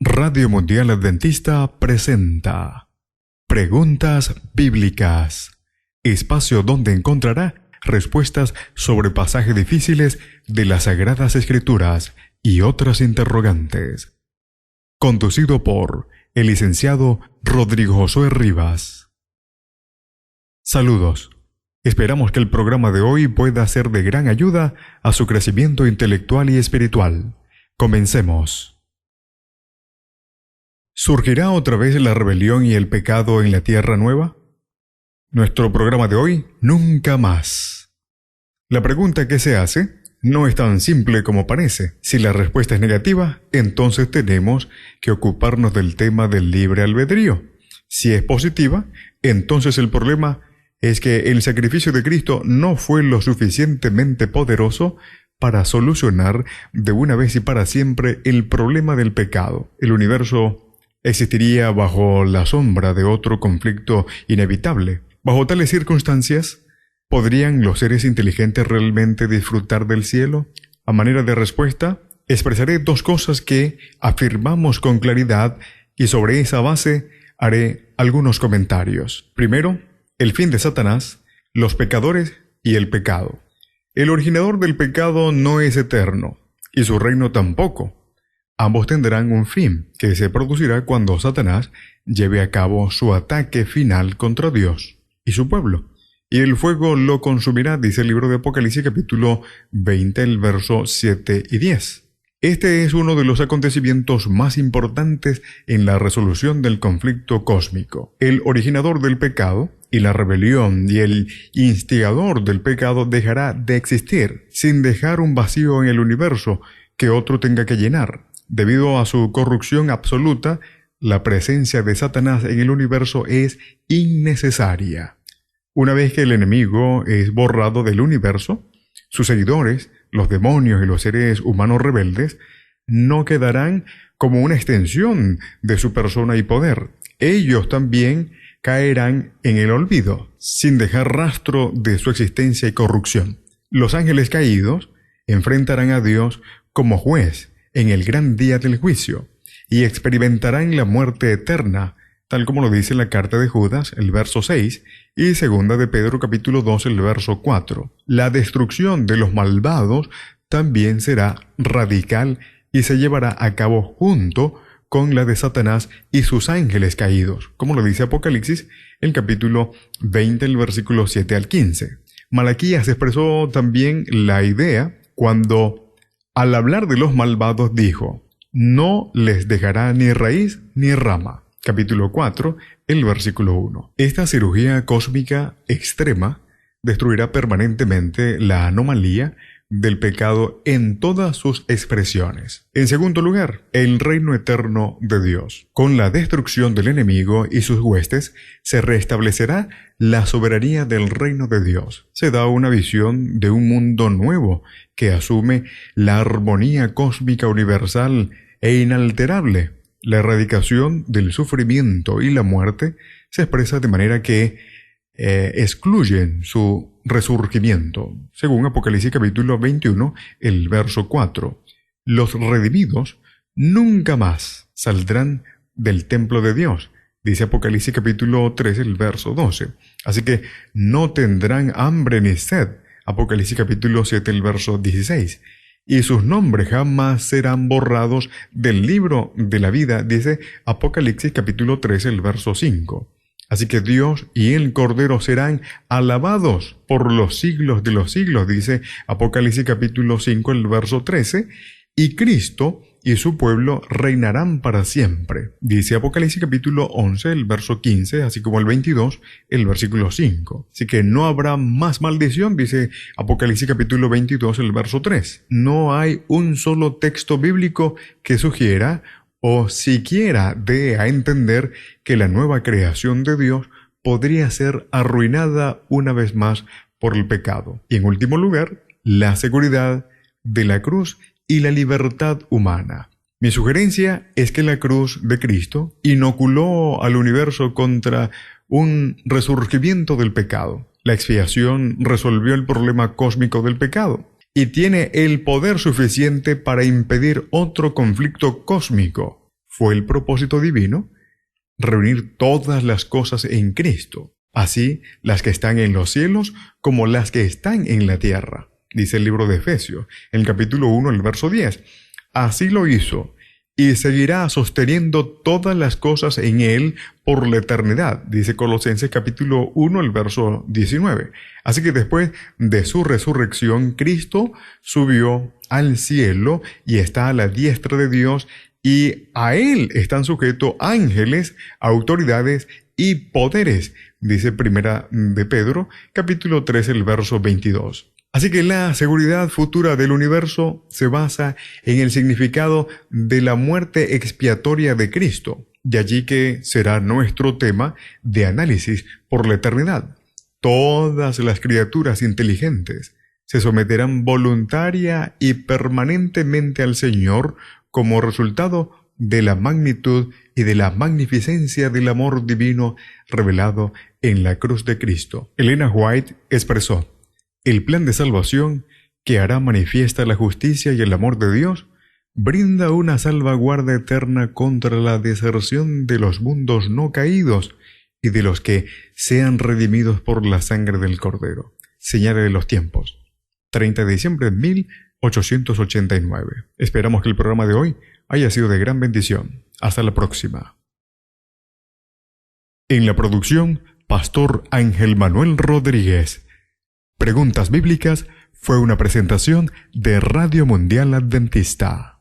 Radio Mundial Adventista presenta Preguntas Bíblicas, espacio donde encontrará respuestas sobre pasajes difíciles de las Sagradas Escrituras y otras interrogantes. Conducido por el licenciado Rodrigo Josué Rivas. Saludos. Esperamos que el programa de hoy pueda ser de gran ayuda a su crecimiento intelectual y espiritual. Comencemos. ¿Surgirá otra vez la rebelión y el pecado en la tierra nueva? Nuestro programa de hoy, nunca más. La pregunta que se hace no es tan simple como parece. Si la respuesta es negativa, entonces tenemos que ocuparnos del tema del libre albedrío. Si es positiva, entonces el problema es que el sacrificio de Cristo no fue lo suficientemente poderoso para solucionar de una vez y para siempre el problema del pecado. El universo existiría bajo la sombra de otro conflicto inevitable. Bajo tales circunstancias, ¿podrían los seres inteligentes realmente disfrutar del cielo? A manera de respuesta, expresaré dos cosas que afirmamos con claridad y sobre esa base haré algunos comentarios. Primero, el fin de Satanás, los pecadores y el pecado. El originador del pecado no es eterno, y su reino tampoco. Ambos tendrán un fin, que se producirá cuando Satanás lleve a cabo su ataque final contra Dios y su pueblo. Y el fuego lo consumirá, dice el libro de Apocalipsis capítulo 20, el verso 7 y 10. Este es uno de los acontecimientos más importantes en la resolución del conflicto cósmico. El originador del pecado y la rebelión y el instigador del pecado dejará de existir, sin dejar un vacío en el universo que otro tenga que llenar. Debido a su corrupción absoluta, la presencia de Satanás en el universo es innecesaria. Una vez que el enemigo es borrado del universo, sus seguidores, los demonios y los seres humanos rebeldes, no quedarán como una extensión de su persona y poder. Ellos también caerán en el olvido, sin dejar rastro de su existencia y corrupción. Los ángeles caídos enfrentarán a Dios como juez en el gran día del juicio, y experimentarán la muerte eterna, tal como lo dice la carta de Judas, el verso 6, y segunda de Pedro, capítulo 2, el verso 4. La destrucción de los malvados también será radical y se llevará a cabo junto con la de Satanás y sus ángeles caídos, como lo dice Apocalipsis, el capítulo 20, el versículo 7 al 15. Malaquías expresó también la idea cuando, al hablar de los malvados, dijo: no les dejará ni raíz ni rama. Capítulo 4, el versículo 1. Esta cirugía cósmica extrema destruirá permanentemente la anomalía del pecado en todas sus expresiones. En segundo lugar, el reino eterno de Dios. Con la destrucción del enemigo y sus huestes, se restablecerá la soberanía del reino de Dios. Se da una visión de un mundo nuevo que asume la armonía cósmica universal e inalterable. La erradicación del sufrimiento y la muerte se expresa de manera que excluyen su resurgimiento, según Apocalipsis capítulo 21, el verso 4. Los redimidos nunca más saldrán del templo de Dios, dice Apocalipsis capítulo 3, el verso 12. Así que no tendrán hambre ni sed, Apocalipsis capítulo 7, el verso 16. Y sus nombres jamás serán borrados del libro de la vida, dice Apocalipsis capítulo 3, el verso 5. Así que Dios y el Cordero serán alabados por los siglos de los siglos, dice Apocalipsis capítulo 5, el verso 13, y Cristo y su pueblo reinarán para siempre, dice Apocalipsis capítulo 11, el verso 15, así como el 22, el versículo 5. Así que no habrá más maldición, dice Apocalipsis capítulo 22, el verso 3. No hay un solo texto bíblico que sugiera o siquiera dé a entender que la nueva creación de Dios podría ser arruinada una vez más por el pecado. Y en último lugar, la seguridad de la cruz y la libertad humana. Mi sugerencia es que la cruz de Cristo inoculó al universo contra un resurgimiento del pecado. La expiación resolvió el problema cósmico del pecado y tiene el poder suficiente para impedir otro conflicto cósmico. fue el propósito divino reunir todas las cosas en Cristo, así las que están en los cielos como las que están en la tierra. Dice el libro de Efesios, en el capítulo 1, el verso 10. Así lo hizo, y seguirá sosteniendo todas las cosas en Él por la eternidad, dice Colosenses capítulo 1, el verso 19. Así que después de su resurrección, Cristo subió al cielo y está a la diestra de Dios, y a Él están sujetos ángeles, autoridades y poderes, dice Primera de Pedro, capítulo 3, el verso 22. Así que la seguridad futura del universo se basa en el significado de la muerte expiatoria de Cristo, de allí que será nuestro tema de análisis por la eternidad. Todas las criaturas inteligentes se someterán voluntaria y permanentemente al Señor como resultado de la magnitud y de la magnificencia del amor divino revelado en la cruz de Cristo. Elena White expresó: el plan de salvación, que hará manifiesta la justicia y el amor de Dios, brinda una salvaguarda eterna contra la deserción de los mundos no caídos y de los que sean redimidos por la sangre del Cordero. Señales de los tiempos. 30 de diciembre de 1889. Esperamos que el programa de hoy haya sido de gran bendición. Hasta la próxima. En la producción, Pastor Ángel Manuel Rodríguez. Preguntas Bíblicas fue una presentación de Radio Mundial Adventista.